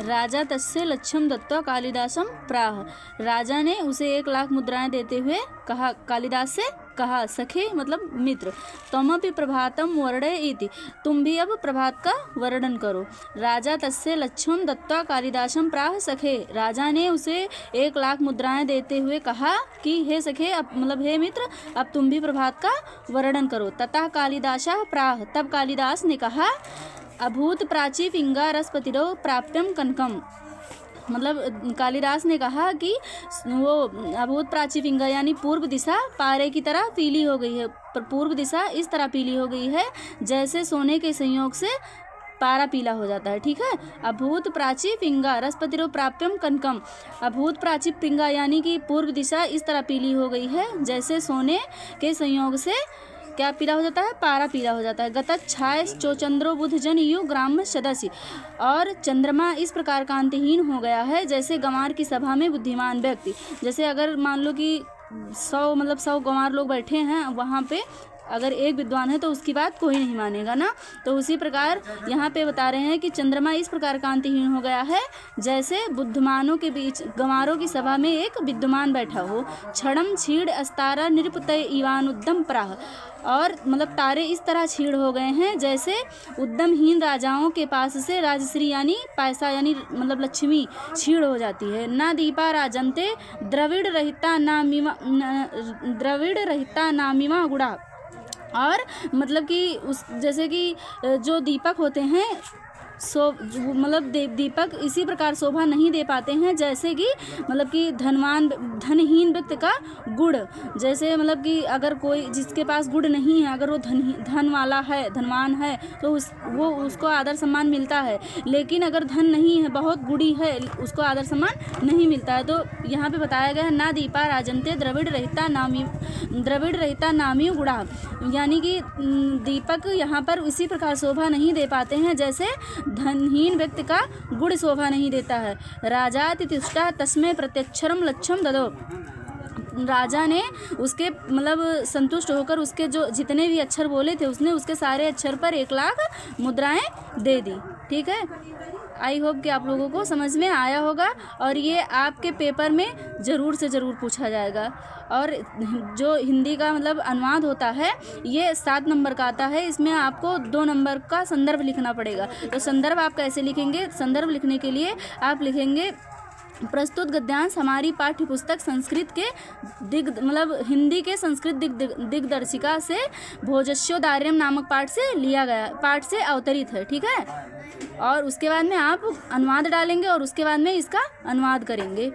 राजा तस्य लक्ष्यम दत्त्वा कालिदासम प्राह। राजा ने उसे 1 लाख मुद्राएं देते हुए कहा, कालिदास से कहा, सखे मतलब मित्र, त्वमपि प्रभातम वर्णय इति, तुम भी अब प्रभात का वर्णन करो। राजा तस्य लक्ष्यम दत्त्वा कालिदासम प्राह सखे। राजा ने उसे 1 लाख मुद्राएं देते हुए कहा कि हे सखे, अब मतलब हे मित्र, अब तुम भी प्रभात का वर्णन करो। ततः कालिदासः प्राह, तब कालिदास ने कहा, अभूत प्राची पिंगा रसपतिरो प्राप्यम कनकम। मतलब कालिदास ने कहा कि वो अभूत प्राची पिंगा यानी पूर्व दिशा पारे की तरह पीली हो गई है। पर पूर्व दिशा इस तरह पीली हो गई है जैसे सोने के संयोग से पारा पीला हो जाता है। ठीक है। अभूत प्राची पिंगा रसपतिरो प्राप्यम कनकम। अभूत प्राची पिंगा यानी कि पूर्व दिशा इस तरह पीली हो गई है जैसे सोने के संयोग से क्या पीला हो जाता है, पारा पीला हो जाता है। गतत छाय चोचंद्रो बुध जन यु ग्राम सदस्य। और चंद्रमा इस प्रकार कांतिहीन हो गया है जैसे गंवार की सभा में बुद्धिमान व्यक्ति। जैसे अगर मान लो कि 100 गंवार लोग बैठे हैं, वहाँ पे अगर एक विद्वान है तो उसकी बात कोई नहीं मानेगा ना। तो उसी प्रकार यहाँ पे बता रहे हैं कि चंद्रमा इस प्रकार कांतिहीन हो गया है जैसे बुद्धिमानों के बीच गंवारों की सभा में एक विद्वान बैठा हो। क्षणम छीड़ अस्तारा निरपतय इवान उद्दम प्राह। और मतलब तारे इस तरह छीड़ हो गए हैं जैसे उद्यमहीन राजाओं के पास से राजश्री यानी पैसा यानी मतलब लक्ष्मी छीड़ हो जाती है। ना दीपा राजंते द्रविड़ रहिता नामिमा गुड़ा। और मतलब कि उस जैसे कि जो दीपक होते हैं मतलब दीपक इसी प्रकार शोभा नहीं दे पाते हैं जैसे कि मतलब कि धनहीन व्यक्ति का गुड़। जैसे मतलब कि अगर कोई जिसके पास गुड़ नहीं है, अगर वो धन वाला है, धनवान है, तो वो उसको आदर सम्मान मिलता है। लेकिन अगर धन नहीं है, बहुत गुड़ी है, उसको आदर सम्मान नहीं मिलता है। तो यहाँ पे बताया गया है, ना दीपा राजंते द्रविड़ रहिता नामी गुड़ा। यानी कि दीपक यहाँ पर इसी प्रकार शोभा नहीं दे पाते हैं जैसे धनहीन व्यक्ति का गुड़ शोभा नहीं देता है। राजा तिष्ठा तस्मै प्रत्यक्षरम लक्ष्यम ददो। राजा ने उसके मतलब संतुष्ट होकर उसके जो जितने भी अक्षर बोले थे उसने उसके सारे अक्षर पर 1 लाख मुद्राएं दे दी। ठीक है। आई होप कि आप लोगों को समझ में आया होगा और ये आपके पेपर में ज़रूर से ज़रूर पूछा जाएगा। और जो हिंदी का मतलब अनुवाद होता है ये 7 नंबर का आता है। इसमें आपको 2 नंबर का संदर्भ लिखना पड़ेगा। तो संदर्भ आप कैसे लिखेंगे? संदर्भ लिखने के लिए आप लिखेंगे, प्रस्तुत गद्यांश हमारी पाठ्य पुस्तक संस्कृत के मतलब हिंदी के संस्कृत दिग्दर्शिका से भोजस्योदार्यम नामक पाठ से अवतरित है। ठीक है। और उसके बाद में आप अनुवाद डालेंगे और उसके बाद में इसका अनुवाद करेंगे।